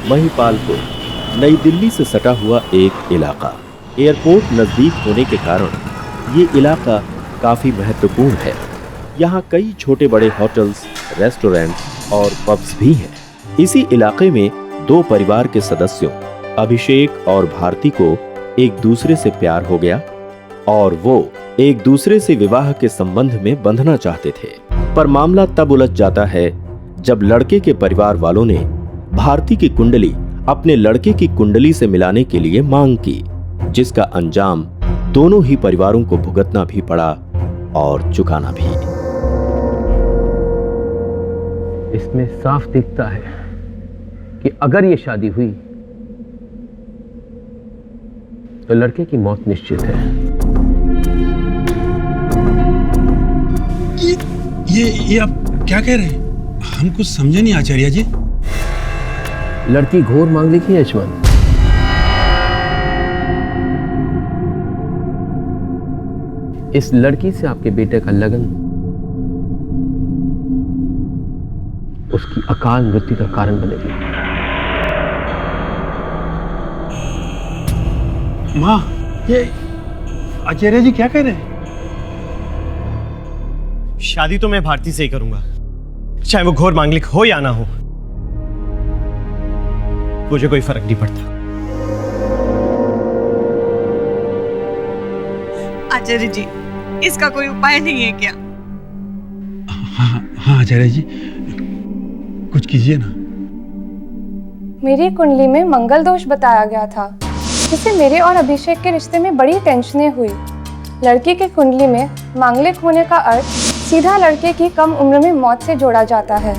महिपालपुर नई दिल्ली से सटा हुआ एक इलाका। एयरपोर्ट नजदीक होने के कारण ये इलाका काफी महत्वपूर्ण है। यहाँ कई छोटे बड़े होटल्स, रेस्टोरेंट्स और पब्स भी हैं। इसी इलाके में दो परिवार के सदस्यों अभिषेक और भारती को एक दूसरे से प्यार हो गया और वो एक दूसरे से विवाह के संबंध में बंधना चाहते थे। पर मामला तब उलझ जाता है जब लड़के के परिवार वालों ने भारती की कुंडली अपने लड़के की कुंडली से मिलाने के लिए मांग की, जिसका अंजाम दोनों ही परिवारों को भुगतना भी पड़ा और चुकाना भी। इसमें साफ दिखता है कि अगर ये शादी हुई तो लड़के की मौत निश्चित है। ये आप क्या कह रहे हैं? हम कुछ समझे नहीं आचार्य जी। लड़की घोर मांगलिक ही है यजमान। इस लड़की से आपके बेटे का लगन उसकी अकाल मृत्यु का कारण बनेगी। माँ, ये आचार्य जी क्या कह रहे हैं? शादी तो मैं भारती से ही करूंगा, चाहे वो घोर मांगलिक हो या ना हो। मुझे कोई फर्क नहीं पड़ता। आचार्य जी, इसका कोई उपाय नहीं है क्या? हाँ आचार्य जी, कुछ कीजिए ना। मेरी कुंडली में मंगल दोष बताया गया था, जिससे मेरे और अभिषेक के रिश्ते में बड़ी टेंशनें हुई। लड़की की कुंडली में मांगलिक होने का अर्थ सीधा लड़के की कम उम्र में मौत से जोड़ा जाता है।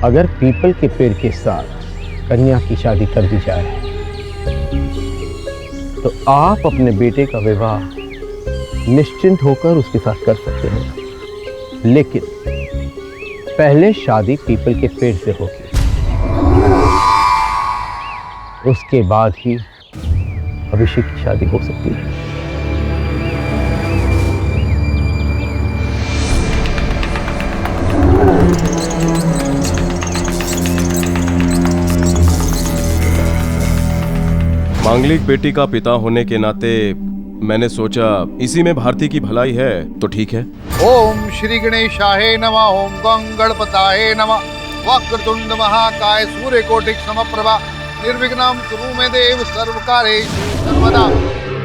अगर पीपल के पेड़ के साथ कन्या की शादी कर दी जाए तो आप अपने बेटे का विवाह निश्चिंत होकर उसके साथ कर सकते हैं, लेकिन पहले शादी पीपल के पेड़ से होगी। उसके बाद ही अभिषेक की शादी हो सकती है। मांगलिक बेटी का पिता होने के नाते मैंने सोचा इसी में भारती की भलाई है तो ठीक है। ओम श्री गणेशाय नमः। ओम गं गणपताय नमः। वक्रतुंड महाकाय सूर्यकोटिक समप्रभा निर्विघ्नं कुरु मे देव सर्वकार्येषु सर्वदा।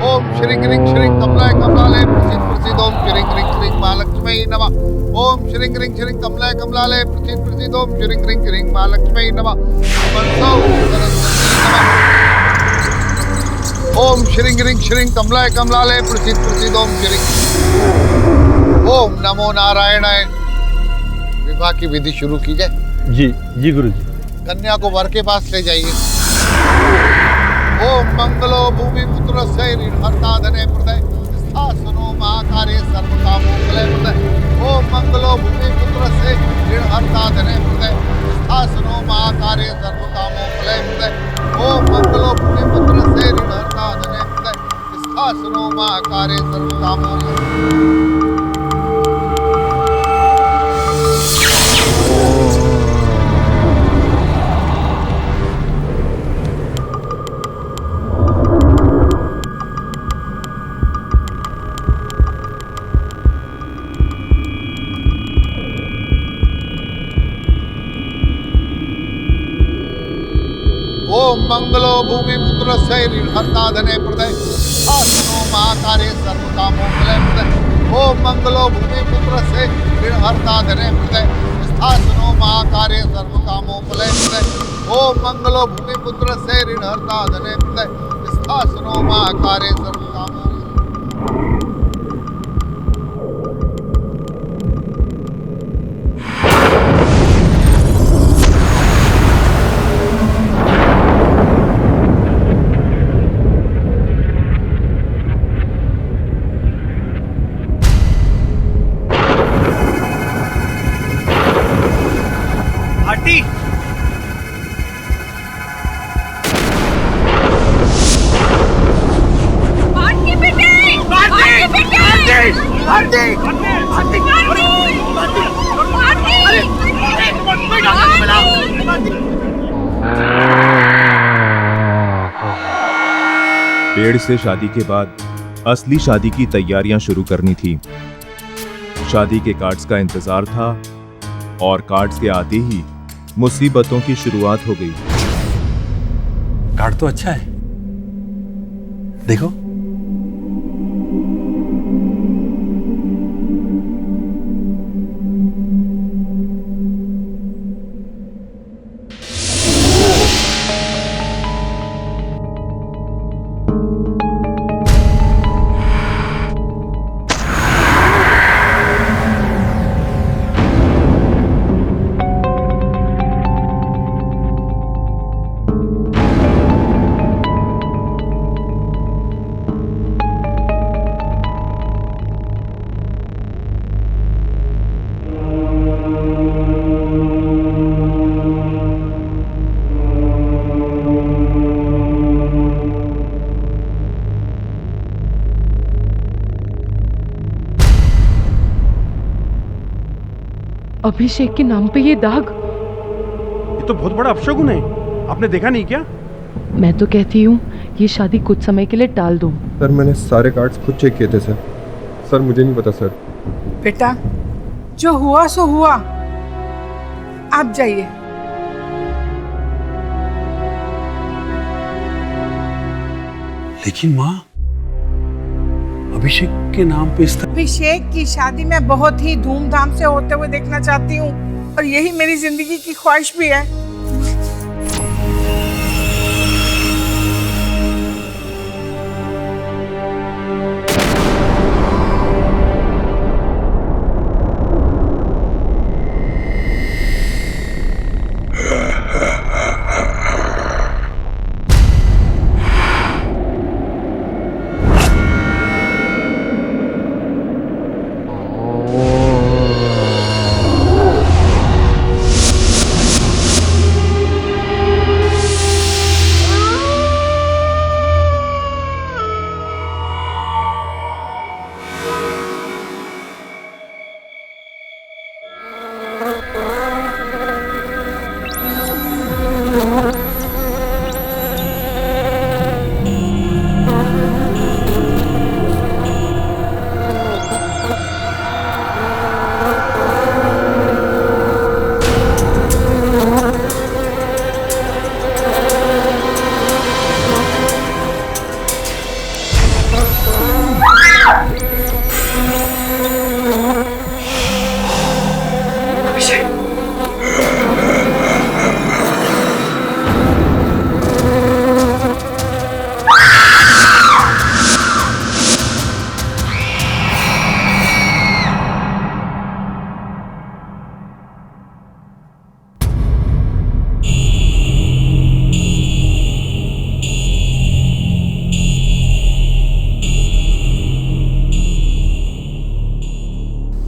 ओम श्री ग्रीं श्रीं कमलाय कमलालय प्रसीद प्रसीद। ओम श्री ग्रीं श्रीं महालक्ष्मी नमः। ओम श्री ग्रीं श्रीं कमलाय कमलालय प्रसीद प्रसीद। ओम श्री ग्रीं श्रीं महालक्ष्मी नमः। ओम श्री ग्रीं श्रीं कमलाय कमलालय प्रसीद प्रसीद। ओम श्री ओम नमो नारायणाय। विवाह की विधि शुरू की जाए। जी गुरु जी। कन्या को वर के पास ले जाइए। ओम मंगलो भूमि पुत्र से ऋणहर्ता धने प्रदय स्थासनो महाकार्य सर्वकामो फले प्रदय। ओम मंगलो भूमि पुत्र से ऋणहर्ता धने प्रदय स्थासनो महाकार्य सर्वकामो फले प्रदय। ओम मंगलो भूमि पुत्र से ऋणहर्ता धने प्रदय स्थासनो महाकार्य सर्वकामो ओम मंगलो भूमि पुत्र से ऋणहर्ता धने प्रदय स्थासनो महाकार्य सर्वकामो फले प्रदय। ओम मंगलो भूमि पुत्र से ऋणहर्ता धने प्रदय स्थासनो महाकार्य सर्वकामो फले प्रदय। ओम मंगलो भूमि पुत्र से ऋणहर्ता धने प्रदय स्थासनो महाकार्य सर्वकामो। भारती भारती बेटे, भारती बेटे, भारती, भारती, पेड़ से शादी के बाद असली शादी की तैयारियां शुरू करनी थी। शादी के कार्ड्स का इंतजार था और कार्ड्स के आते ही मुसीबतों की शुरुआत हो गई। कार्ड तो अच्छा है, देखो। अभिषेक के नाम पे ये दाग। ये तो बहुत बड़ा अपशगुन है, आपने देखा नहीं क्या? मैं तो कहती हूँ ये शादी कुछ समय के लिए टाल दो। सर मैंने सारे कार्ड्स खुद चेक किए थे सर। सर मुझे नहीं पता सर। बेटा जो हुआ सो हुआ, आप जाइए। लेकिन माँ, अभिषेक के नाम पे इस अभिषेक की शादी मैं बहुत ही धूमधाम से होते हुए देखना चाहती हूँ और यही मेरी जिंदगी की ख्वाहिश भी है।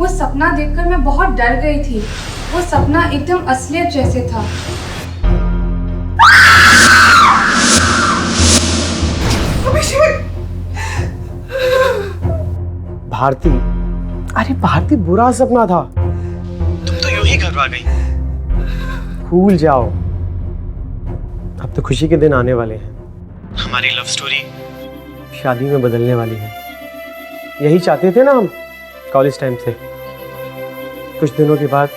वो सपना देखकर मैं बहुत डर गई थी। वो सपना एकदम असलियत जैसे था। भारती, अरे भारती बुरा सपना था, तुम तो यूं ही घबरा गई। भूल जाओ, अब तो खुशी के दिन आने वाले हैं। हमारी लव स्टोरी शादी में बदलने वाली है। यही चाहते थे ना हम कॉलेज टाइम से। कुछ दिनों के बाद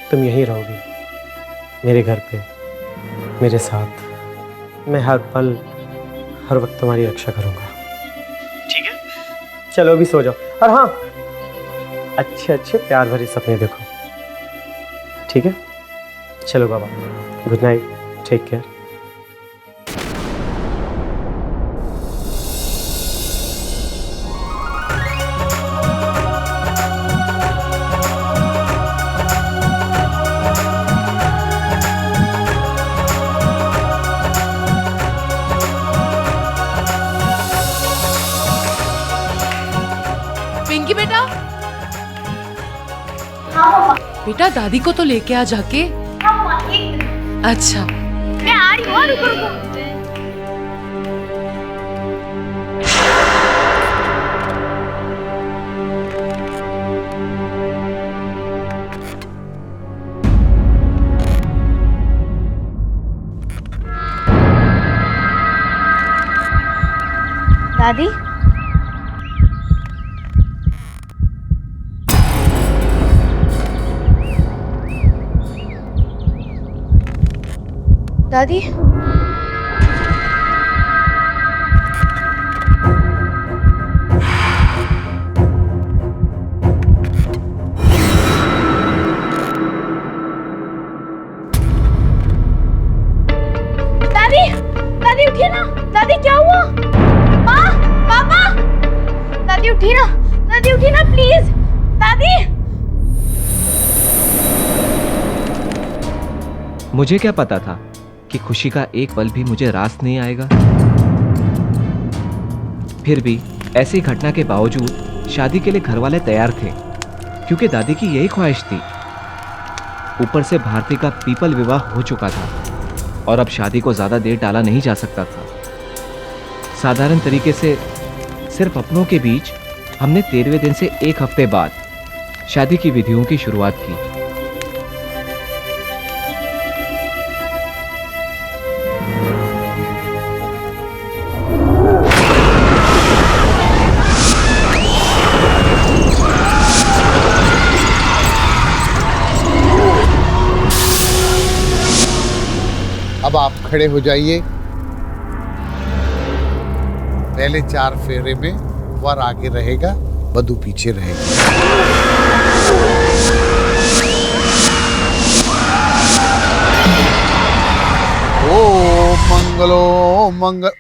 तुम यहीं रहोगी, मेरे घर पे, मेरे साथ। मैं हर पल हर वक्त तुम्हारी रक्षा करूंगा, ठीक है? चलो अभी सो जाओ, और हाँ, अच्छे अच्छे प्यार भरे सपने देखो, ठीक है? चलो बाबा, good night, take care. Pinky बेटा, बेटा दादी को तो लेके आ जाके। अच्छा मैं आ रही हूँ, रुको रुको। दादी, दादी, दादी, दादी उठिए ना। दादी क्या हुआ? माँ, पापा, दादी उठिए ना। दादी उठिए ना प्लीज। दादी। मुझे क्या पता था कि खुशी का एक पल भी मुझे रास नहीं आएगा। फिर भी ऐसी घटना के बावजूद शादी के लिए घर वाले तैयार थे, क्योंकि दादी की यही ख्वाहिश थी। ऊपर से भारती का पीपल विवाह हो चुका था और अब शादी को ज्यादा देर टाला नहीं जा सकता था। साधारण तरीके से सिर्फ अपनों के बीच हमने 13वें दिन से एक हफ्ते बाद शादी की विधियों की शुरुआत की। अब आप खड़े हो जाइए। पहले 4 फेरे में वर आगे रहेगा, वधू पीछे रहेगी। ओम मंगलो मंगल।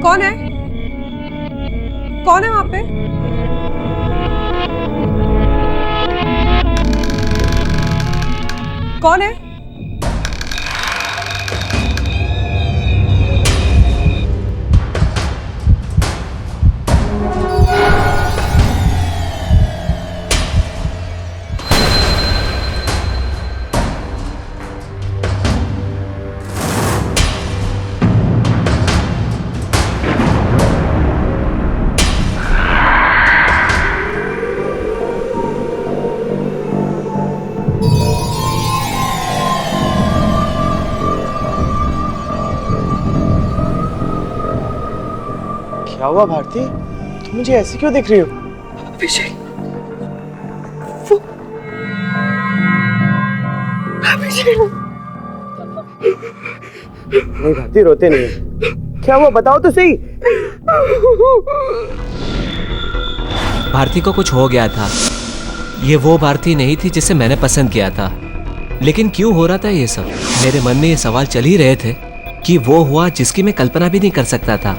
कौन है? कौन है वहां पे? कौन है? क्या हुआ भारती? तुम मुझे ऐसी क्यों दिख रही हो? अभिषेक, नहीं भारती, रोते नहीं। क्या हुआ बताओ तो सही। भारती को कुछ हो गया था। ये वो भारती नहीं थी जिसे मैंने पसंद किया था। लेकिन क्यों हो रहा था ये सब? मेरे मन में ये सवाल चल ही रहे थे कि वो हुआ जिसकी मैं कल्पना भी नहीं कर सकता था।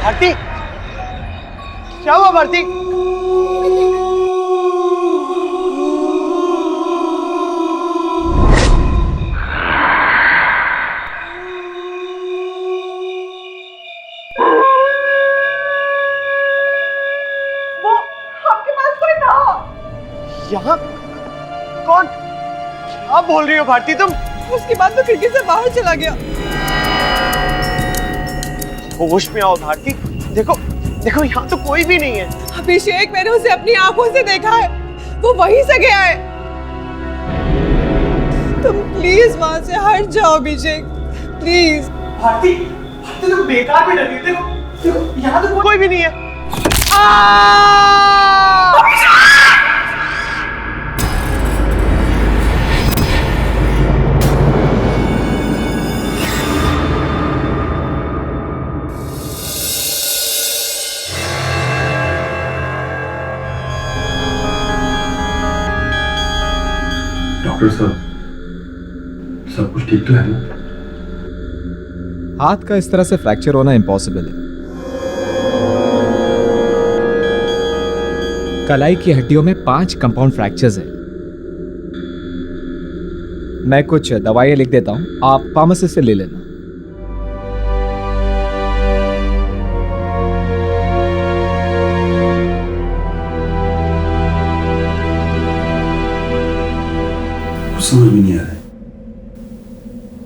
भारती, क्या हुआ भारती? वो आपके पास कोई था? यहाँ कौन? क्या बोल रही हो भारती तुम? उसके बाद तो खिड़की से बाहर चला गया। होश में आओ भारती। देखो देखो, यहाँ तो कोई भी नहीं है। अभिषेक, मैंने उसे अपनी आंखों से देखा है। वो वहीं से गया है। तुम प्लीज वहां से हट जाओ अभिषेक, प्लीज। भारती, भारती तुम बेकार में डरी। देखो देखो, यहाँ तो कोई भी नहीं है। डॉक्टर साहब, सब कुछ ठीक तो है ना? हाथ का इस तरह से फ्रैक्चर होना इम्पॉसिबल है। कलाई की हड्डियों में 5 कंपाउंड फ्रैक्चर्स हैं। मैं कुछ दवाइयां लिख देता हूं, आप फार्मासिस्ट से ले लेना। समझ में नहीं आ रहा है।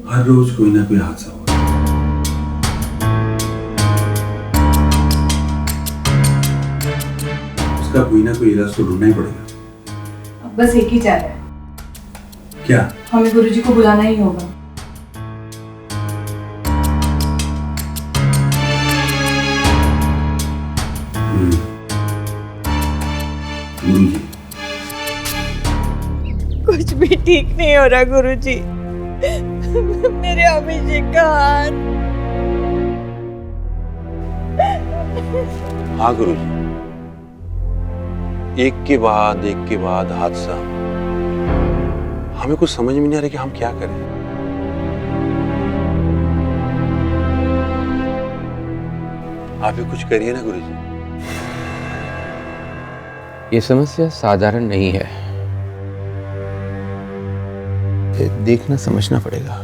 हर रोज कोई ना कोई हादसा हो। उसका कोई ना कोई इलाज तो ढूंढना ही पड़ेगा। अब बस एक ही चारा है। क्या? हमें गुरुजी को बुलाना ही होगा। गुरुजी, कुछ भी ठीक नहीं हो रहा गुरुजी। मेरे अभिषेक का हाथ। हाँ गुरुजी, एक के बाद हादसा। हमें कुछ समझ में नहीं आ रहा कि हम क्या करें। आप भी कुछ करिए ना गुरुजी। ये समस्या साधारण नहीं है, देखना समझना पड़ेगा।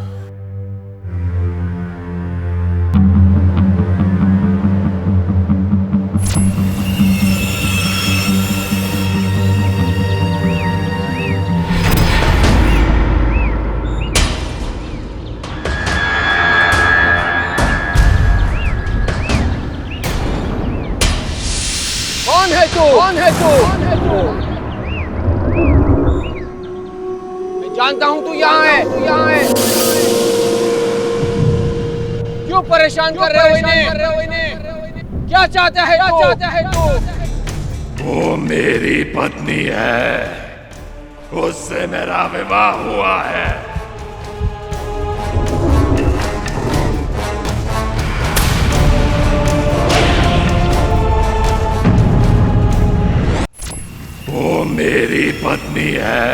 है तू? मैं जानता हूं तू यहाँ है, तू यहाँ है। क्यों परेशान कर रहे हो इन्हें? क्या चाहता है तू? वो मेरी पत्नी है, उससे मेरा विवाह हुआ है। वो मेरी पत्नी है,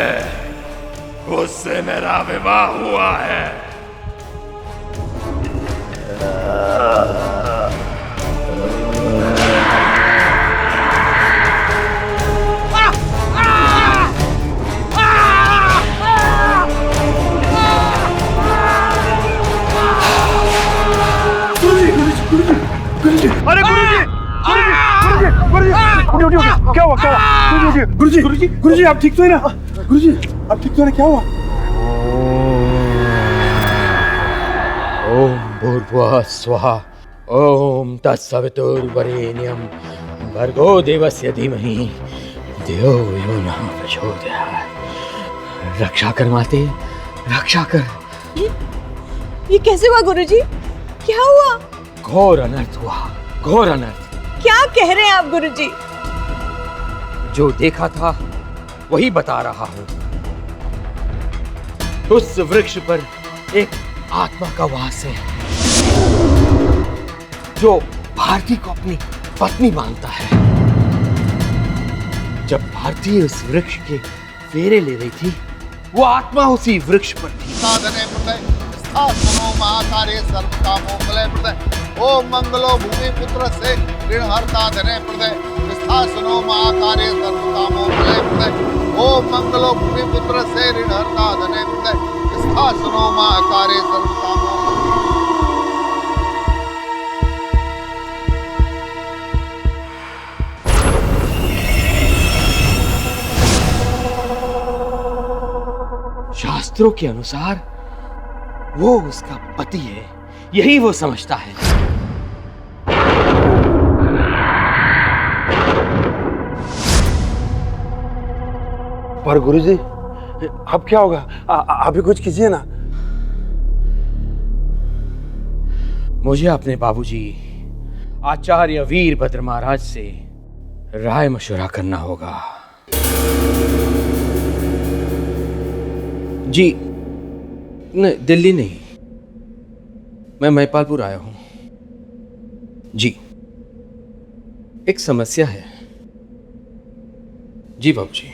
उससे मेरा विवाह हुआ है। अरे गुरुजी, क्या हुआ? गुरुजी आप ठीक तो है ना? गुरुजी आप ठीक तो है ना? क्या हुआ? ओम भूर्भुवः स्वः, ओम तत्सवितुर्वरेण्यं, भर्गो देवस्य धीमहि धियो यो नः प्रचोदयात्। रक्षा कर माते, रक्षा कर। ये कैसे हुआ गुरुजी? क्या हुआ? घोर अनर्थ हुआ, घोर अनर्थ। क्या कह रहे हैं आप गुरुजी? जो देखा था वही बता रहा हूं। उस वृक्ष पर एक आत्मा का वास है जो भारती को अपनी पत्नी मानता है। जब भारती उस वृक्ष के फेरे ले रही थी, वो आत्मा उसी वृक्ष पर थी। साधने प्रदय स्थासनो महाकार्य सर्वकामो फले प्रदय। ओम मंगलो भूमि पुत्र से ऋणहर्ता धने प्रदय स्थासनो महाकार्य सर्वकामो फले प्रदय। ओम मंगलो भूमि पुत्र से ऋणहर्ता धने प्रदय स्थासनो महाकार्य सर्वकामो। शास्त्रों के अनुसार वो उसका पति है, यही वो समझता है। पर गुरुजी अब क्या होगा? अभी कुछ कीजिए ना। मुझे अपने बाबूजी आचार्य वीरभद्र महाराज से राय मशवरा करना होगा। जी नहीं, दिल्ली नहीं, मैं महिपालपुर आया हूं। जी एक समस्या है। जी बाबूजी।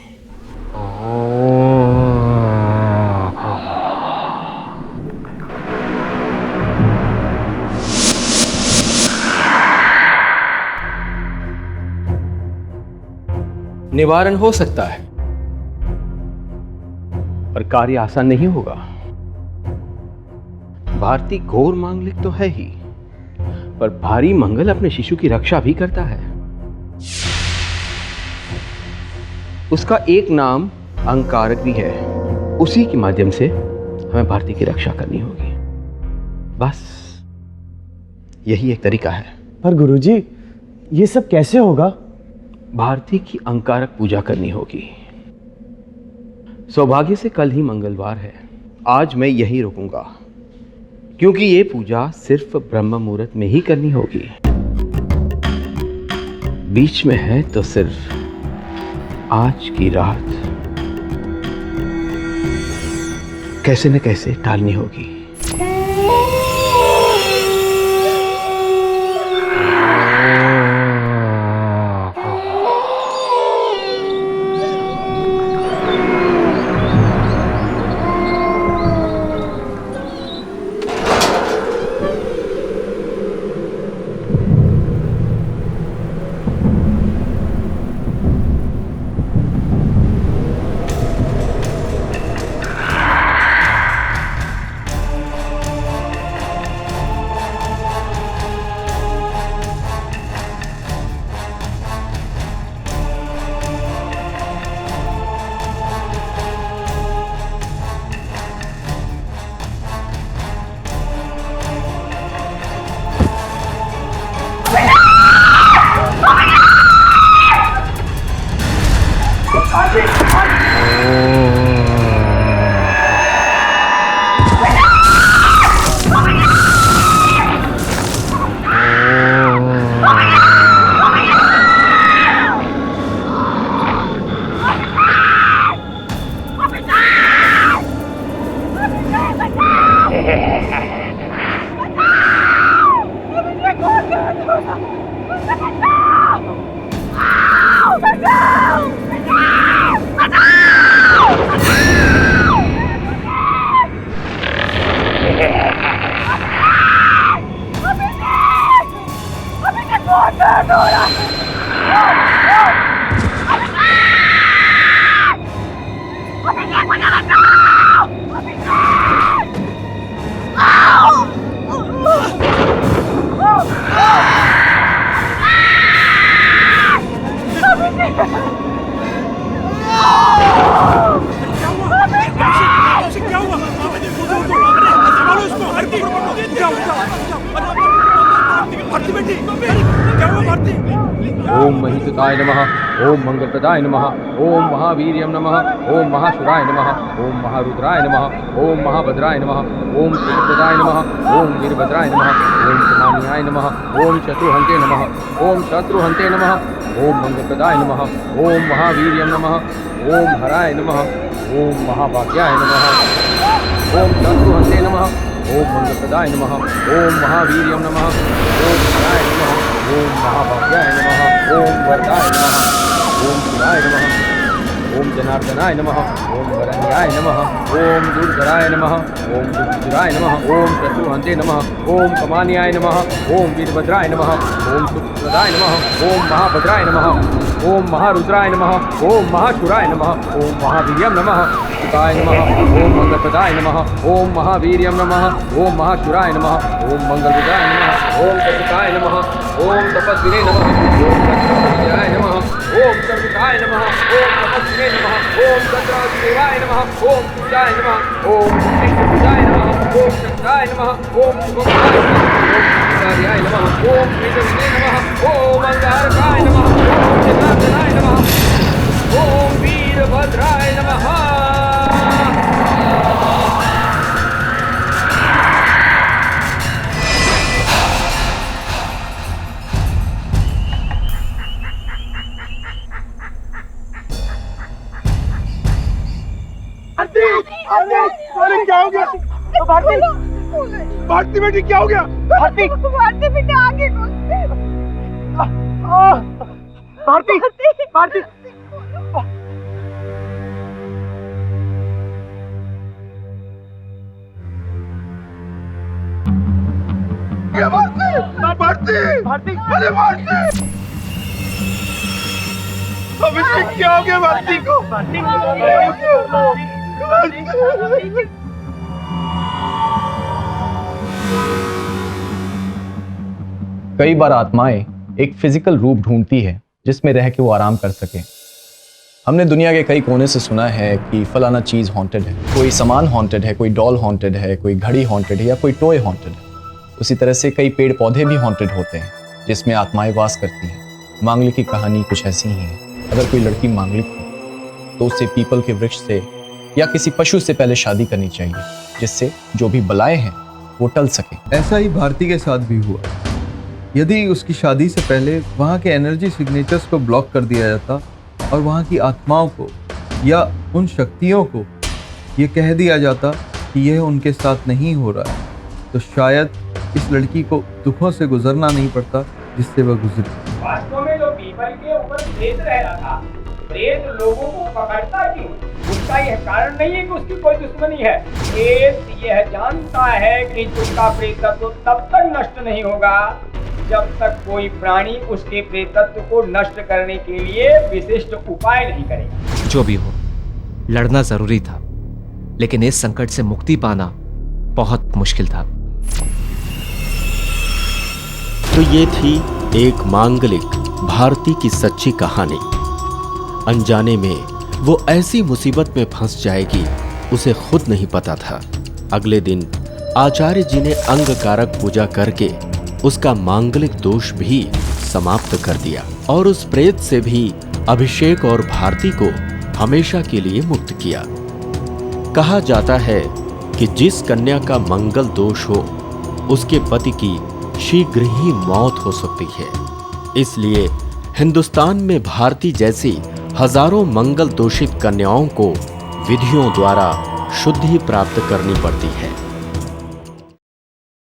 निवारण हो सकता है, पर कार्य आसान नहीं होगा। भारती घोर मांगलिक तो है ही, पर भारी मंगल अपने शिशु की रक्षा भी करता है। उसका एक नाम अंगारक भी है। उसी के माध्यम से हमें भारती की रक्षा करनी होगी। बस यही एक तरीका है। पर गुरुजी ये सब कैसे होगा? भारती की अंगारक पूजा करनी होगी। सौभाग्य से कल ही मंगलवार है, आज मैं यही रुकूंगा, क्योंकि ये पूजा सिर्फ ब्रह्म मुहूर्त में ही करनी होगी। बीच में है तो सिर्फ आज की रात कैसे न कैसे टालनी होगी। ओम महिषाय नमः, ओम मंगलप्रदाय नमः, ओम महावीर्यम नमः, ओम महाशुराय नमः, ओम महारुद्राय नमः, ओम महाभद्राय नमः, ओम शिवप्रदाय नमः, ओम वीरभद्राय नमः, ओम समान्याय नमः, ओम शत्रुहन्ते नमः, ओम शत्रुहन्ते नमः, ओम मंगलप्रदाय नमः, ओम महावीर्यम नमः, ओम हराय नमः, ओम महाभाग्याय नमः, ओम शत्रुहन्ते नमः, ओम मंगलप्रदाय नमः, ओम महावीर्यम नमः, ओम हराय नमः, ओम महाभाग्याय नमः, ओम वरदाय नमः, ओम शिवाय नमः, ओम जनार्दनाय नमः, ओम वरण्याय नमः, ओम दुर्धराय नमः, ओम दुर्धराय नमः, ओम शत्रुहन्ते नमः, ओम कमान्याय नमः, ओम वीरभद्राय नमः, ओम सुप्रदाय नमः, ओम महाभद्राय नमः, ओम महारुद्राय नमः, ओम महाशुराय नमः, ओम महावीर्यम नमः, सुताय नमः, ओम मंगलप्रदाय नमः, ओम महावीर्यम नमः, ओम महाशुराय नमः, ओम मंगलप्रदाय नमः, ओम सतताय नमः, ओम तपस्विने नमः, ओम सत्यविजयाय नमः, ओम सर्वताय नमः, ओम तपस्विने नमः, ओम सत्रादेवाय नमः, ओम पूजाय नमः, ओम पूजाय नमः, ओम शक्ताय नमः, ओम शुभकाय नमः, ओम नमः, ओम विजये नमः, ओम अंगारकाय नमः, ओम जनार्दनाय नमः, ओम वीरभद्राय नमः। अरे क्या हो गया? भारती बेटी क्या हो गया? भारती बेटी आगे भारती भारती भारती भारती अरे भारती अभिषेक क्या हो गया भारती को? कई बार आत्माएं एक फिजिकल रूप ढूंढती है जिसमें रह के वो आराम कर सके। हमने दुनिया के कई कोने से सुना है कि फलाना चीज हॉन्टेड है, कोई सामान हॉन्टेड है, कोई डॉल हॉन्टेड है, कोई घड़ी हॉन्टेड है या कोई टॉय हॉन्टेड है। उसी तरह से कई पेड़ पौधे भी हॉन्टेड होते हैं जिसमें आत्माएं वास करती हैं। मांगलिक की कहानी कुछ ऐसी ही है। अगर कोई लड़की मांगलिक हो तो उसे पीपल के वृक्ष से या किसी पशु से पहले शादी करनी चाहिए, जिससे जो भी बलाएं हैं वो टल सके। ऐसा ही भारती के साथ भी हुआ। यदि उसकी शादी से पहले वहाँ के एनर्जी सिग्नेचर्स को ब्लॉक कर दिया जाता और वहाँ की आत्माओं को या उन शक्तियों को ये कह दिया जाता कि यह उनके साथ नहीं हो रहा है, तो शायद इस लड़की को दुखों से गुजरना नहीं पड़ता जिससे वह गुजरी। वास्तव में जो पीपल के ऊपर प्रेत रह रहा था, प्रेत लोगों को पकड़ता क्यों? उसका यह कारण नहीं है कि उसकी कोई दुश्मनी है। प्रेत यह जानता है कि उसका प्रेतत्व तब तक नष्ट नहीं होगा जब तक कोई प्राणी उसके प्रेतत्व को नष्ट करने के लिए विशिष्ट उपाय नहीं करेगा। जो भी हो, लड़ना जरूरी था, लेकिन इस संकट से मुक्ति पाना बहुत मुश्किल था। तो ये थी एक मांगलिक भारती की सच्ची कहानी। अनजाने में वो ऐसी मुसीबत में फंस जाएगी उसे खुद नहीं पता था। अगले दिन आचार्य जी ने अंग कारक पूजा करके उसका मांगलिक दोष भी समाप्त कर दिया और उस प्रेत से भी अभिषेक और भारती को हमेशा के लिए मुक्त किया। कहा जाता है कि जिस कन्या का मंगल दोष हो उसके पति की शीघ्र ही मौत हो सकती है। इसलिए हिंदुस्तान में भारती जैसी हजारों मंगल दोषित कन्याओं को विधियों द्वारा शुद्धि प्राप्त करनी पड़ती है।